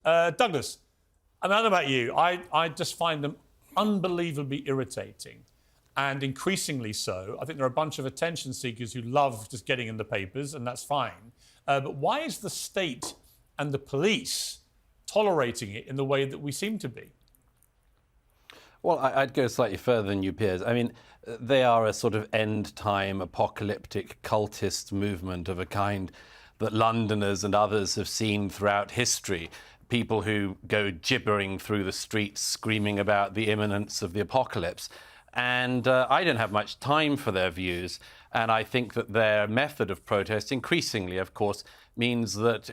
Douglas, I don't know about you. I just find them unbelievably irritating, and increasingly so. I think there are a bunch of attention seekers who love just getting in the papers, and that's fine. But why is the state and the police tolerating it in the way that we seem to be? Well, I'd go slightly further than you, Piers. I mean, they are a sort of end-time apocalyptic cultist movement of a kind that Londoners and others have seen throughout history. People who go gibbering through the streets screaming about the imminence of the apocalypse. And I don't have much time for their views. And I think that their method of protest increasingly, of course, means that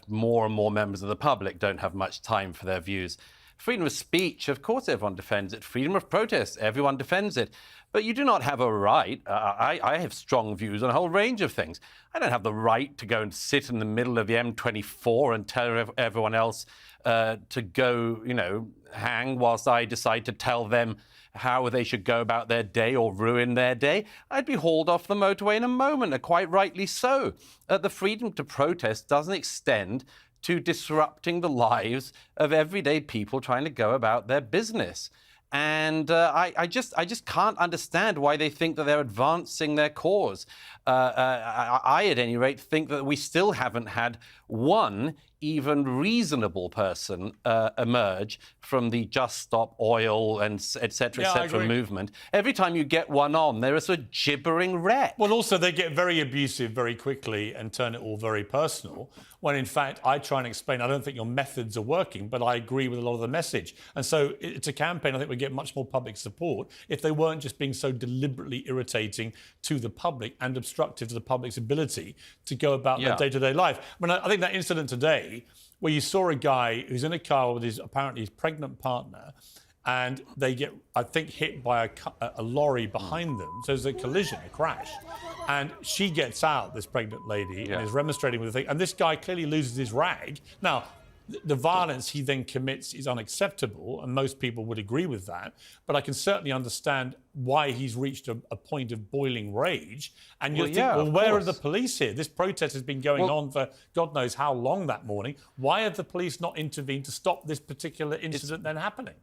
more and more members of the public don't have much time for their views. Freedom of speech, of course, everyone defends it. Freedom of protest, everyone defends it. But you do not have a right. I have strong views on a whole range of things. I don't have the right to go and sit in the middle of the M24 and tell everyone else to go, hang whilst I decide to tell them how they should go about their day or ruin their day. I'd be hauled off the motorway in a moment, and quite rightly so. The freedom to protest doesn't extend to disrupting the lives of everyday people trying to go about their business. And I just can't understand why they think that they're advancing their cause. I, at any rate, think that we still haven't had one even reasonable person emerge from the Just Stop Oil and et cetera, movement. Every time you get one on, they're a sort of gibbering wreck. Well, also, they get very abusive very quickly and turn it all very personal, when, in fact, I try and explain, I don't think your methods are working, but I agree with a lot of the message. And so it's a campaign I think would get much more public support if they weren't just being so deliberately irritating to the public and obstructive to the public's ability to go about their day-to-day life. I mean, I think that incident today, where you saw a guy who's in a car with apparently his pregnant partner, and they get, I think, hit by a lorry behind them. So there's a collision, a crash. And she gets out, this pregnant lady, and is remonstrating with the thing. And this guy clearly loses his rag. Now, the violence he then commits is unacceptable, and most people would agree with that. But I can certainly understand why he's reached a point of boiling rage. And you think, well, where are the police here? This protest has been going on for God knows how long that morning. Why have the police not intervened to stop this particular incident then happening?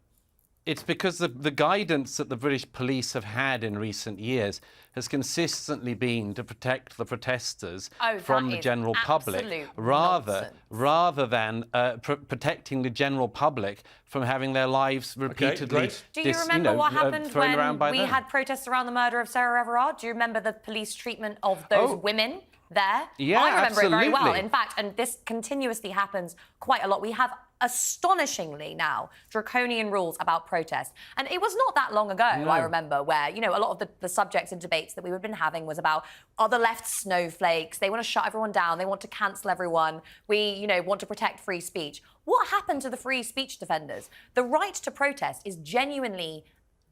It's because the guidance that the British police have had in recent years has consistently been to protect the protesters from the general public, rather than protecting the general public from having their lives repeatedly Do you remember what happened when we had protests around the murder of Sarah Everard? Do you remember the police treatment of those women there? Yeah, I remember it very well. absolutely. In fact, and this continuously happens quite a lot. We have astonishingly now draconian rules about protest. And it was not that long ago, I remember, where, a lot of the subjects and debates that we had been having was about, are the left snowflakes? They want to shut everyone down. They want to cancel everyone. We, want to protect free speech. What happened to the free speech defenders? The right to protest is genuinely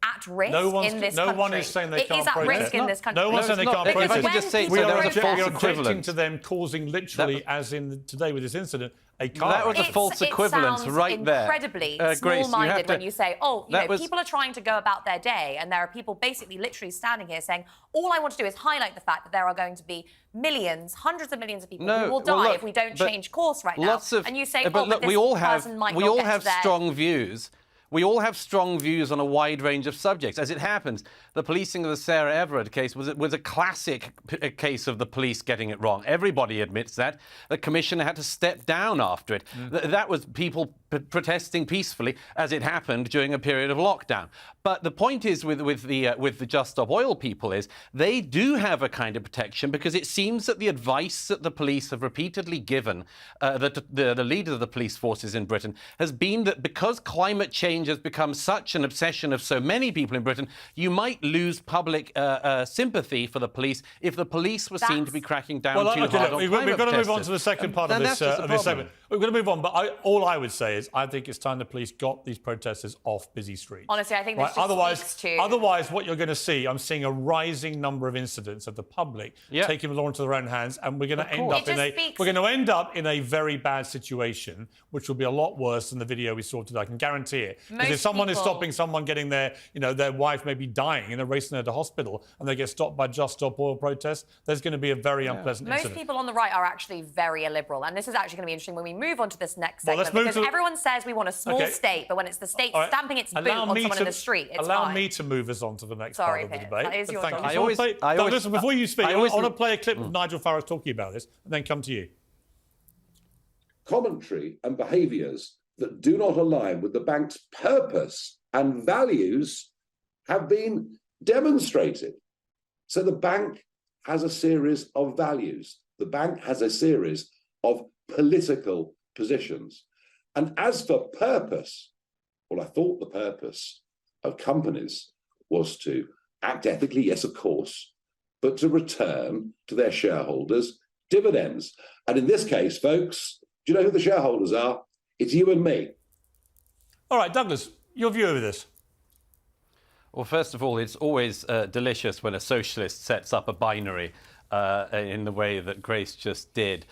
at risk in this country. No one is saying they can't protest. It is at risk in this country. No one's saying they can't protest. If I could just say, so there was a false equivalent to them causing literally, as in today with this incident, a car. That was a false equivalence right there. Incredibly small-minded when you say, people are trying to go about their day, and there are people basically literally standing here saying, all I want to do is highlight the fact that there are going to be millions, hundreds of millions of people who will die if we don't change course right now. And you say, but this person might not get to their... We all have strong views. We all have strong views on a wide range of subjects. As it happens, the policing of the Sarah Everard case was a classic case of the police getting it wrong. Everybody admits that. The commissioner had to step down after it. That was people protesting peacefully, as it happened during a period of lockdown. But the point is with the Just Stop Oil people is they do have a kind of protection, because it seems that the advice that the police have repeatedly given, the leader of the police forces in Britain, has been that because climate change has become such an obsession of so many people in Britain, you might lose public sympathy for the police if the police were seen to be cracking down too hard on climate We've got to move on protesters. to the second part of this segment. We're going to move on, but all I would say is I think it's time the police got these protesters off busy streets. Honestly, I think this just speaks to... Otherwise, what you're going to see, I'm seeing a rising number of incidents of the public taking the law into their own hands, and we're going to end up in a very bad situation, which will be a lot worse than the video we saw today. I can guarantee it. Because if someone is stopping someone getting their wife may be dying and they're racing her to hospital, and they get stopped by Just Stop Oil protests, there's going to be a very unpleasant incident. Most people on the right are actually very illiberal, and this is actually going to be interesting when we move on to this next Well, segment, because everyone says we want a small state, but when it's the state stamping its boot on someone in the street, it's Allow fine. me to move us on to the next part of the Piers, debate. that is your Thank job. you. Douglas, before you speak, I want to play a clip of Nigel Farage talking about this and then come to you. Commentary and behaviours that do not align with the bank's purpose and values have been demonstrated. So the bank has a series of values. The bank has a series of political positions. And as for purpose, well, I thought the purpose of companies was to act ethically, yes, of course, but to return to their shareholders dividends. And in this case, folks, do you know who the shareholders are? It's you and me. All right, Douglas, your view of this. Well, first of all, it's always delicious when a socialist sets up a binary in the way that Grace just did.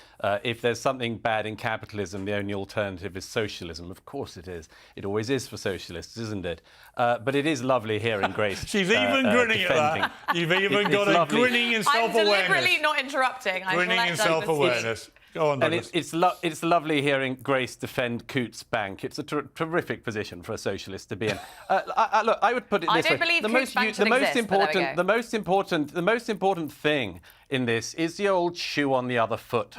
If there's something bad in capitalism, the only alternative is socialism. Of course it is. It always is for socialists, isn't it? But it is lovely hearing Grace. She's even grinning at that. You've even got a grinning in self-awareness. I'm deliberately not interrupting. Grinning in self-awareness. Go on, Douglas. And it's lovely hearing Grace defend Coots Bank. It's a terrific position for a socialist to be in. Look, I would put it this way. I don't believe Coots Bank should exist, but there we go. The most important thing in this is the old shoe on the other foot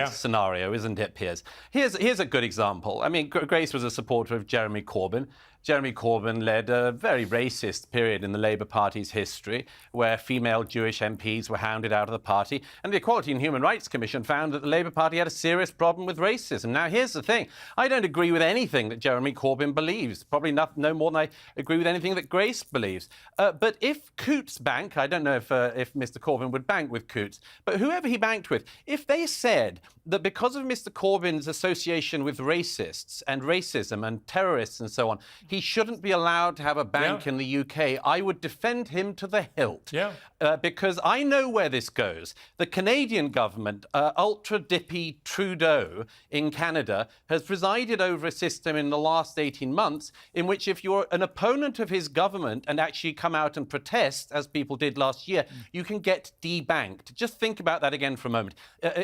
scenario, isn't it, Piers? Here's a good example. I mean, Grace was a supporter of Jeremy Corbyn. Jeremy Corbyn led a very racist period in the Labour Party's history, where female Jewish MPs were hounded out of the party, and the Equality and Human Rights Commission found that the Labour Party had a serious problem with racism. Now, here's the thing. I don't agree with anything that Jeremy Corbyn believes, probably no more than I agree with anything that Grace believes. But if Coots Bank, I don't know if Mr Corbyn would bank with Coots, but whoever he banked with, if they said that because of Mr Corbyn's association with racists and racism and terrorists and so on, he shouldn't be allowed to have a bank in the UK, I would defend him to the hilt. Because I know where this goes. The Canadian government, ultra-dippy Trudeau in Canada, has presided over a system in the last 18 months in which if you're an opponent of his government and actually come out and protest, as people did last year, you can get debanked. Just think about that again for a moment.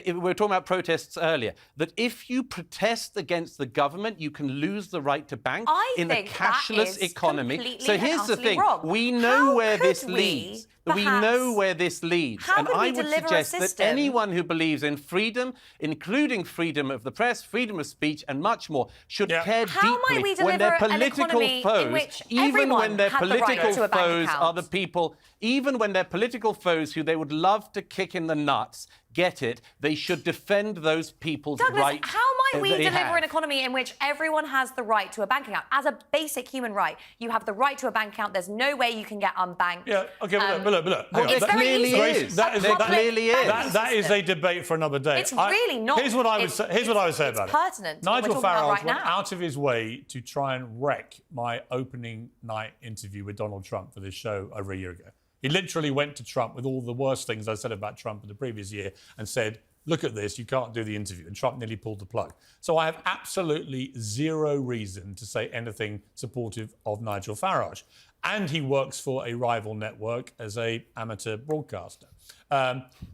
We were talking about protests earlier, that if you protest against the government, you can lose the right to bank in a cashless economy. So here's the thing. Wrong. We know where this leads. We know where this leads. And I would suggest that anyone who believes in freedom, including freedom of the press, freedom of speech, and much more, should care deeply when their political foes, even when their political foes are the people, even when their political foes who they would love to kick in the nuts, get it, they should defend those people's rights. How might we deliver an economy in which everyone has the right to a bank account? As a basic human right, you have the right to a bank account. There's no way you can get unbanked. Yeah, OK, but look. There clearly is. That is a debate for another day. It's really not. Here's what I would say about it. Pertinent. Nigel Farage went out of his way to try and wreck my opening night interview with Donald Trump for this show over a year ago. He literally went to Trump with all the worst things I said about Trump in the previous year and said, look at this, you can't do the interview. And Trump nearly pulled the plug. So I have absolutely zero reason to say anything supportive of Nigel Farage. And he works for a rival network as an amateur broadcaster.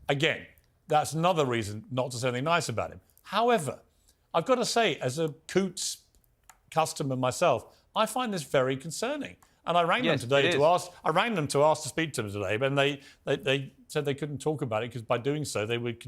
Again, that's another reason not to say anything nice about him. However, I've got to say, as a Coots customer myself, I find this very concerning. And I rang them today to ask. I rang them to ask to speak to them today, but they said they couldn't talk about it because by doing so they would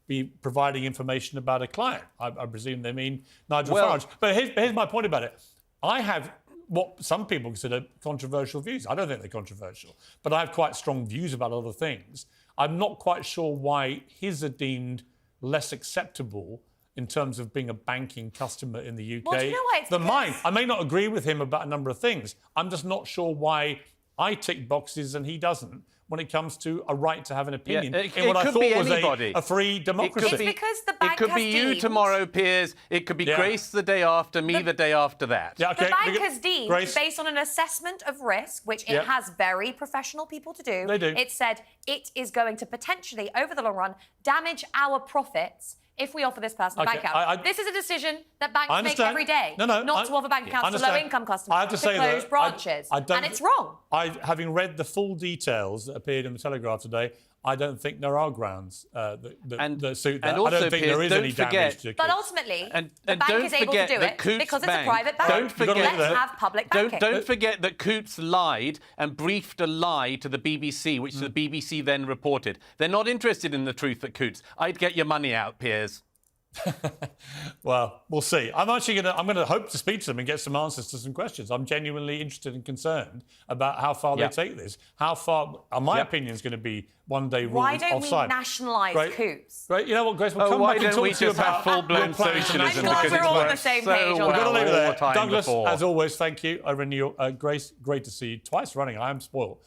be providing information about a client. I presume they mean Nigel Farage. But here's my point about it. I have what some people consider controversial views. I don't think they're controversial, but I have quite strong views about other things. I'm not quite sure why his are deemed less acceptable in terms of being a banking customer in the UK well, do you know why? than mine. I may not agree with him about a number of things. I'm just not sure why I tick boxes and he doesn't when it comes to a right to have an opinion in what I thought was a free democracy. It's because the bank It could be you tomorrow, Piers. It could be Grace the day after, me the day after that. The bank has deemed, based on an assessment of risk, which it has very professional people to do, it said it is going to potentially, over the long run, damage our profits if we offer this person a bank account. This is a decision that banks make every day. Not to offer bank accounts to low-income customers, I have to say close branches. And it's wrong. Having read the full details that appeared in the Telegraph today, I don't think there are grounds that suit that. and also, I don't think Piers, there is don't any forget- damage to But Coots. ultimately, And the bank don't is able to forget do that it Coots because Bank- it's a private bank. Don't forget Let's that- have public banking. Don't forget that Coots lied and briefed a lie to the BBC, which the BBC then reported. They're not interested in the truth at Coots. I'd get your money out, Piers. Well, we'll see. I'm going to hope to speak to them and get some answers to some questions. I'm genuinely interested and concerned about how far Yep. they take this. How far, my Yep. opinion is going to be one day ruled Why don't offside. we nationalise Right. Coots? Right, you know what, Grace? We'll come why back and don't talk we to you just have about full-blown your plans. socialism? I'm glad because we're it's all on worked the same so page on well that. We've got to leave it all there. the time Douglas, before. as always, thank you over in New York. Grace, great to see you twice running. I am spoiled.